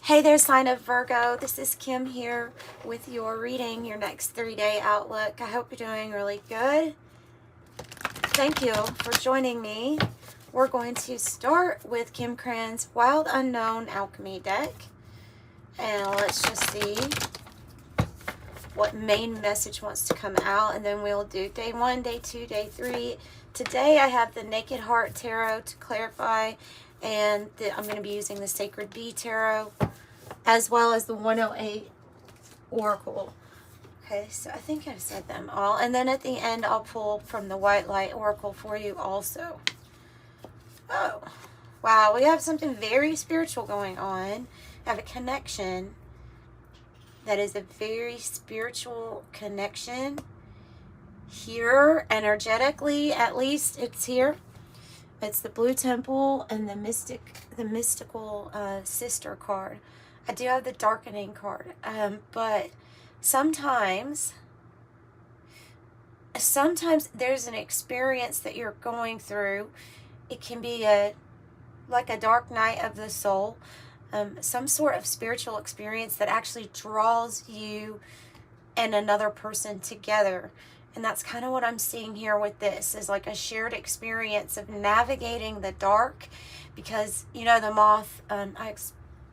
Hey there, sign of Virgo. This is Kim here with your reading, your next 3-day outlook. I hope you're doing really good. Thank you for joining me. We're going to start with Kim Krans Wild Unknown alchemy deck. And let's just see what main message wants to come out. And then we'll do day 1, day 2, day 3. Today I have the Naked Heart Tarot to clarify. And I'm going to be using the Sacred Bee Tarot, as well as the 108 Oracle. Okay, so I think I said them all. And then at the end, I'll pull from the White Light Oracle for you also. Oh, wow. We have something very spiritual going on. We have a connection that is a very spiritual connection here, energetically, at least it's here. It's the Blue Temple and the mystical sister card. I do have the darkening card, but sometimes there's an experience that you're going through. It can be like a dark night of the soul, some sort of spiritual experience that actually draws you and another person together. And that's kind of what I'm seeing here with this, is like a shared experience of navigating the dark, because, you know, the moth, I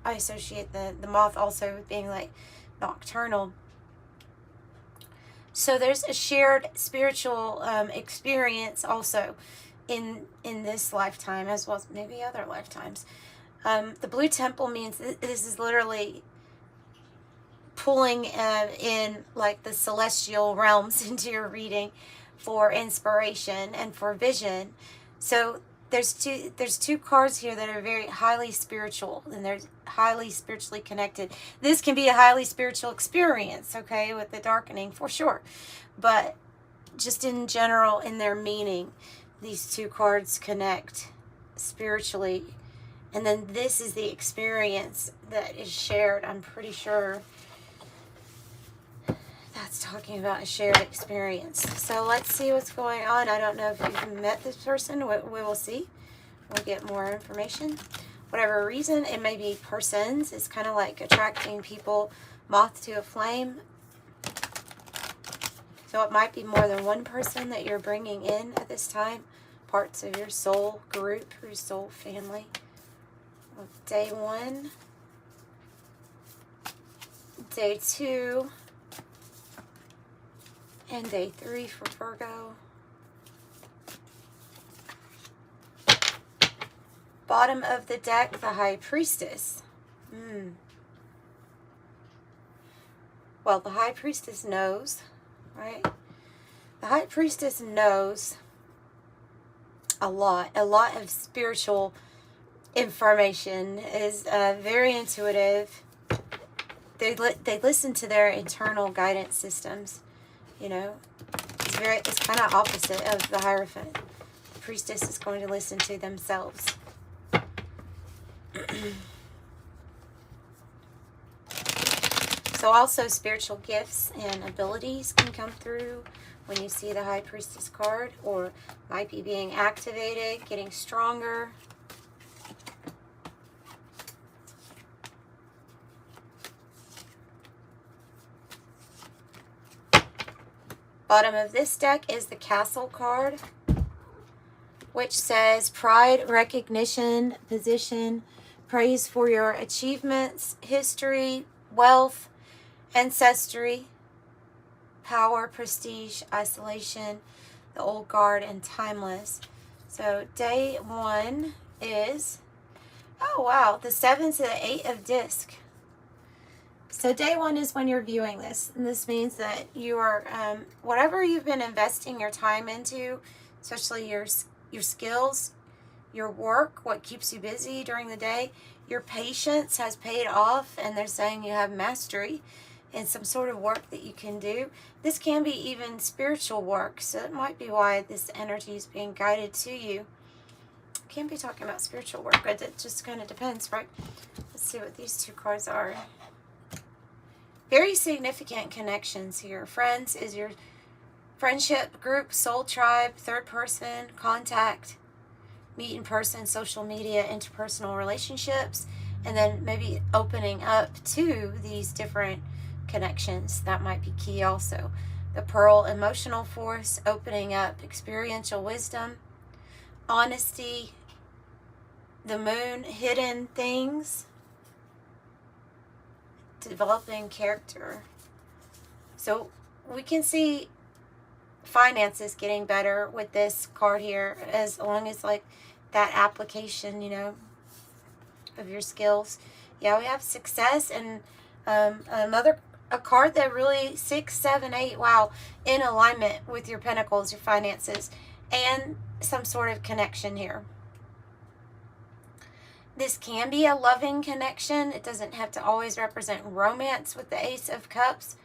associate the moth also with being like nocturnal. So there's a shared spiritual experience also in this lifetime, as well as maybe other lifetimes. The Blue Temple means this is literally pulling in like the celestial realms into your reading for inspiration and for vision. So there's two cards here that are very highly spiritual, and they're highly spiritually connected. This can be a highly spiritual experience, okay, with the darkening for sure, but just in general, in their meaning, these two cards connect spiritually. And then this is the experience that is shared. I'm pretty sure that's talking about a shared experience. So let's see what's going on. I don't know if you've met this person. We will see. We'll get more information. Whatever reason, it may be persons. It's kind of like attracting people, moth to a flame. So it might be more than one person that you're bringing in at this time. Parts of your soul group, your soul family. Day 1. Day 2. And day 3 for Virgo. Bottom of the deck, the High Priestess. Well, the High Priestess knows, right? The High Priestess knows a lot of spiritual information, is very intuitive. They listen to their internal guidance systems. You know, it's kind of opposite of the Hierophant. The Priestess is going to listen to themselves. So also spiritual gifts and abilities can come through when you see the High Priestess card, or might be being activated, getting stronger. Bottom of this deck is the Castle card, which says pride, recognition, position, praise for your achievements, history, wealth, ancestry, power, prestige, isolation, the old guard, and timeless. So day 1 is, oh wow, the 7 to the 8 of disc. So day 1 is when you're viewing this, and this means that you are, whatever you've been investing your time into, especially your skills, your work, what keeps you busy during the day, your patience has paid off, and they're saying you have mastery in some sort of work that you can do. This can be even spiritual work, so it might be why this energy is being guided to you. I can't be talking about spiritual work, but it just kind of depends, right? Let's see what these two cards are. Very significant connections here. Friends is your friendship group, soul tribe, third person, contact, meet in person, social media, interpersonal relationships. and then maybe opening up to these different connections. That might be key also. The Pearl, emotional force, opening up, experiential wisdom, honesty, the Moon, hidden things, developing character. So we can see finances getting better with this card here, as long as like that application, you know, of your skills. Yeah, we have success, and a card that really 6, 7, 8, wow, in alignment with your pentacles, your finances, and some sort of connection here. This can be a loving connection. It doesn't have to always represent romance with the Ace of Cups,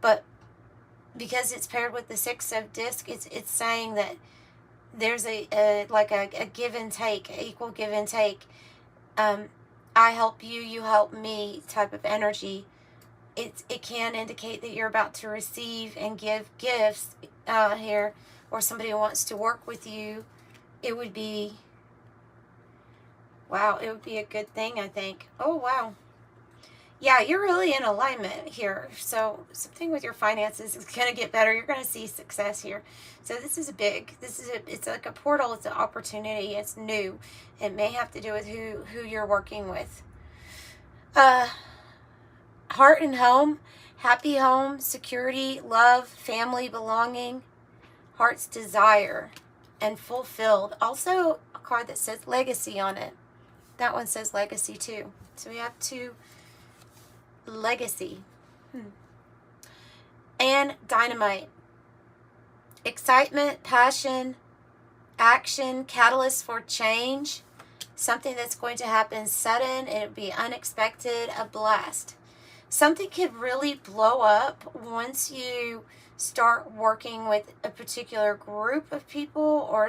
but because it's paired with the Six of Discs, it's saying that there's a give and take, equal give and take. I help you, you help me type of energy. It can indicate that you're about to receive and give gifts here, or somebody wants to work with you. It would be, wow, it would be a good thing, I think. Oh, wow. Yeah, you're really in alignment here. So something with your finances is going to get better. You're going to see success here. So this is big. It's like a portal. It's an opportunity. It's new. It may have to do with who you're working with. Heart and home, happy home, security, love, family, belonging, heart's desire, and fulfilled. Also a card that says legacy on it. That one says legacy too. So we have 2. Legacy. And dynamite. Excitement, passion, action, catalyst for change. Something that's going to happen sudden. It would be unexpected, a blast. Something could really blow up once you start working with a particular group of people, or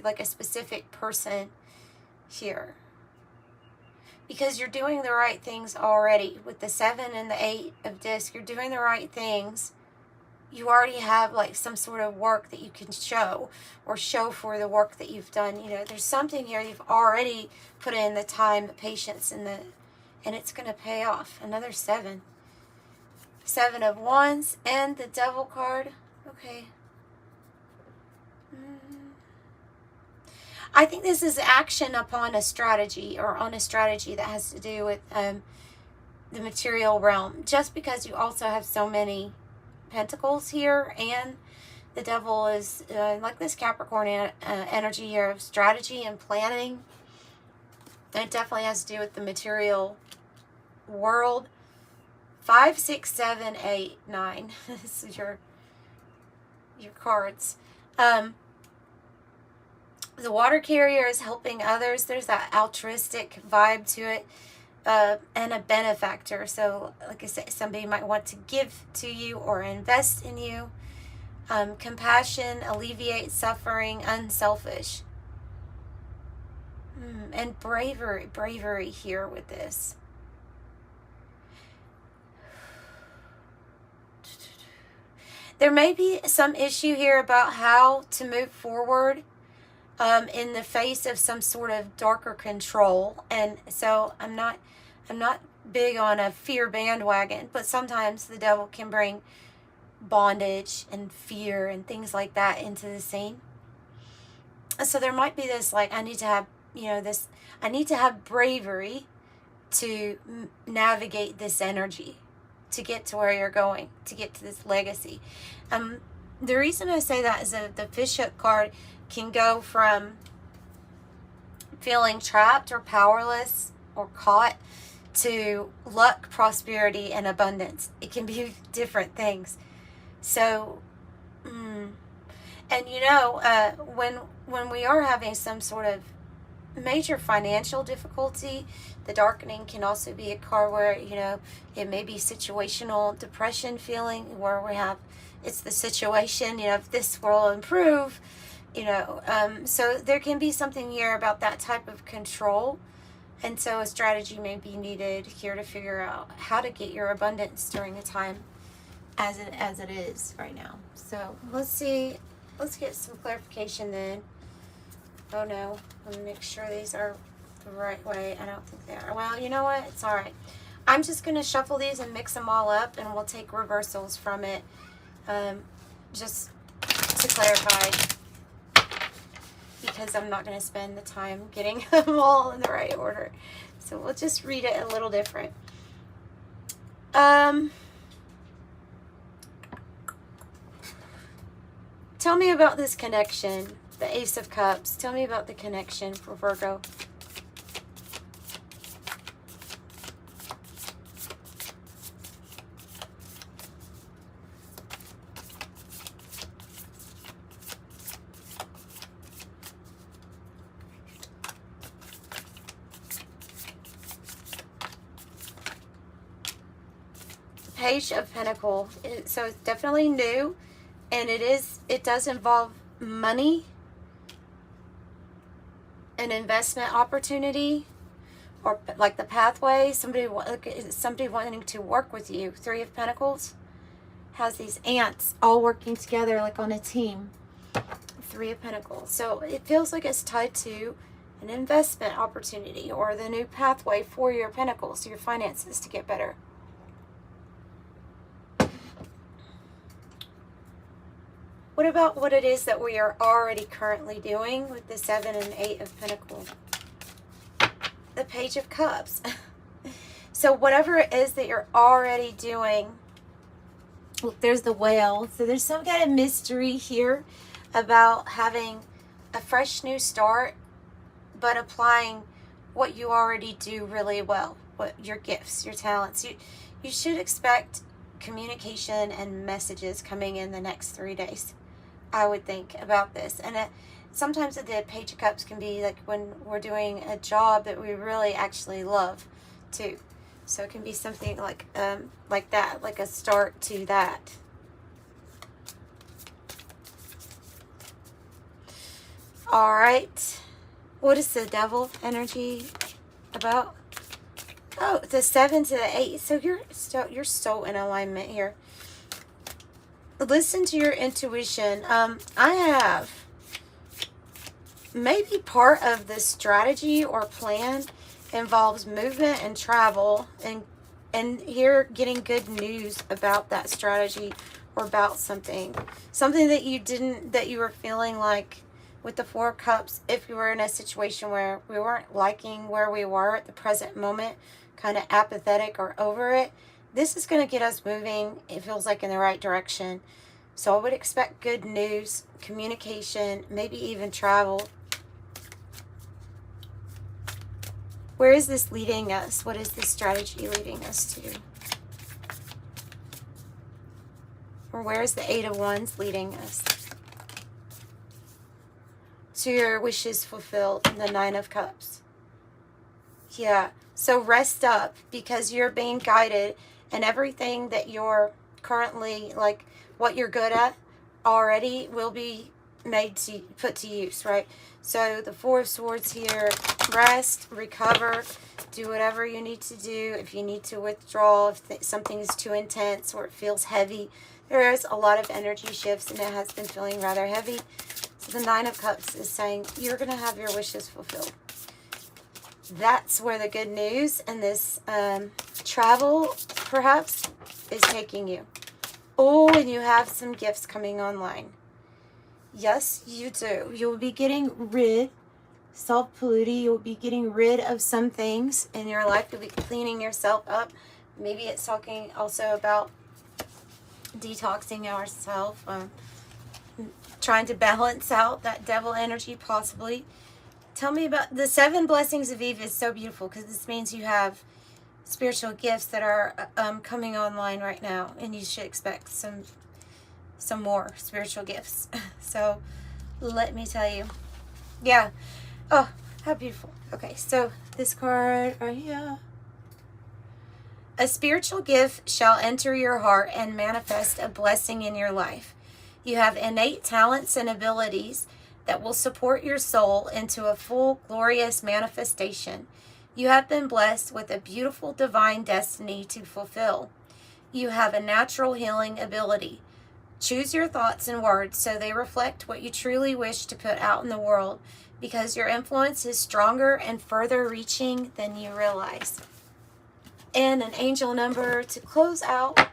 like a specific person here. Because you're doing the right things already. With the 7 and the 8 of disc, you're doing the right things. You already have like some sort of work that you can show, or show for the work that you've done. You know, there's something here you've already put in the time, the patience, and it's going to pay off. Another 7. 7 of Wands and the Devil card. Okay. I think this is action upon a strategy, or on a strategy that has to do with the material realm. Just because you also have so many pentacles here, and the Devil is like this Capricorn energy here of strategy and planning. And it definitely has to do with the material world. 5, 6, 7, 8, 9. This is your cards. The water carrier is helping others. There's that altruistic vibe to it, and a benefactor. So, like I said, somebody might want to give to you or invest in you. Compassion, alleviate suffering, unselfish. And bravery here with this. There may be some issue here about how to move forward in the face of some sort of darker control. And so I'm not big on a fear bandwagon, but sometimes the Devil can bring bondage and fear and things like that into the scene. So there might be this, like, I need to have, I need to have bravery to navigate this energy, to get to where you're going, to get to this legacy. The reason I say that is that the fishhook card can go from feeling trapped or powerless or caught to luck, prosperity, and abundance. It can be different things. So, and when we are having some sort of major financial difficulty, the darkening can also be a card where, it may be situational depression feeling, where we have, it's the situation, if this will improve, so there can be something here about that type of control. And so a strategy may be needed here to figure out how to get your abundance during a time as it is right now. So let's get some clarification then. Oh no, let me make sure these are the right way. I don't think they are. Well, you know what? It's all right. I'm just going to shuffle these and mix them all up, and we'll take reversals from it, just to clarify, because I'm not going to spend the time getting them all in the right order. So we'll just read it a little different. Tell me about this connection, the Ace of Cups. Tell me about the connection for Virgo. Page of Pentacles. So it's definitely new, and it does involve money, an investment opportunity, or like the pathway, somebody wanting to work with you. Three of Pentacles has these ants all working together like on a team. Three of Pentacles. So it feels like it's tied to an investment opportunity or the new pathway for your Pentacles, your finances to get better. What about what it is that we are already currently doing with the 7 and 8 of Pentacles? The Page of Cups. So whatever it is that you're already doing, look, there's the Whale. So there's some kind of mystery here about having a fresh new start, but applying what you already do really well, what your gifts, your talents. You should expect communication and messages coming in the next 3 days. I would think about this. And sometimes the Page of Cups can be like when we're doing a job that we really actually love too. So it can be something like that, like a start to that. All right. What is the Devil energy about? Oh, the 7 to the 8. So you're so in alignment here. Listen to your intuition. I have maybe part of this strategy or plan involves movement and travel, and here getting good news about that strategy or about something that you were feeling like with the 4 of Cups. If you were in a situation where we weren't liking where we were at the present moment, kind of apathetic or over it, this is going to get us moving, it feels like, in the right direction. So I would expect good news, communication, maybe even travel. Where is this leading us? What is this strategy leading us to? Or where is the 8 of Wands leading us? To your wishes fulfilled, the 9 of Cups. Yeah, so rest up, because you're being guided, and everything that you're currently, like what you're good at already, will be put to use, right? So the 4 of Swords here, rest, recover, do whatever you need to do. If you need to withdraw, if something is too intense or it feels heavy, there is a lot of energy shifts, and it has been feeling rather heavy. So the 9 of Cups is saying you're going to have your wishes fulfilled. That's where the good news and this travel, perhaps, is taking you. Oh, and you have some gifts coming online. Yes, you do. You'll be getting rid, self-polluting. You'll be getting rid of some things in your life. You'll be cleaning yourself up. Maybe it's talking also about detoxing ourselves, trying to balance out that devil energy, possibly. Tell me about the 7 blessings of Eve. Is so beautiful, because this means you have spiritual gifts that are coming online right now, and you should expect some more spiritual gifts. So let me tell you, yeah. Oh, how beautiful. Okay, so this card right here. A spiritual gift shall enter your heart and manifest a blessing in your life. You have innate talents and abilities that will support your soul into a full, glorious manifestation. You have been blessed with a beautiful divine destiny to fulfill. You have a natural healing ability. Choose your thoughts and words so they reflect what you truly wish to put out in the world. because your influence is stronger and further reaching than you realize. And an angel number to close out.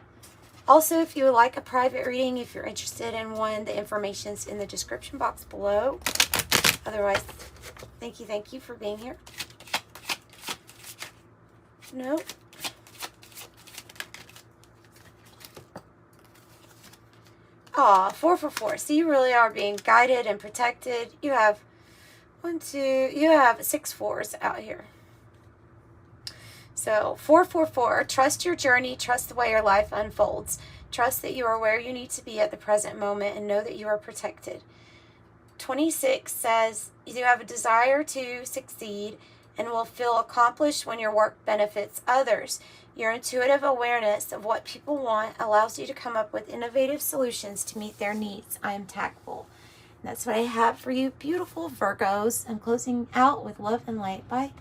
Also, if you would like a private reading, if you're interested in one, the information's in the description box below. Otherwise, thank you for being here. Nope. Aw, 444. So you really are being guided and protected. You have you have 6 4s out here. So 444, trust your journey, trust the way your life unfolds. Trust that you are where you need to be at the present moment and know that you are protected. 26 says you have a desire to succeed and will feel accomplished when your work benefits others. Your intuitive awareness of what people want allows you to come up with innovative solutions to meet their needs. I am tactful. And that's what I have for you, beautiful Virgos. I'm closing out with love and light. Bye.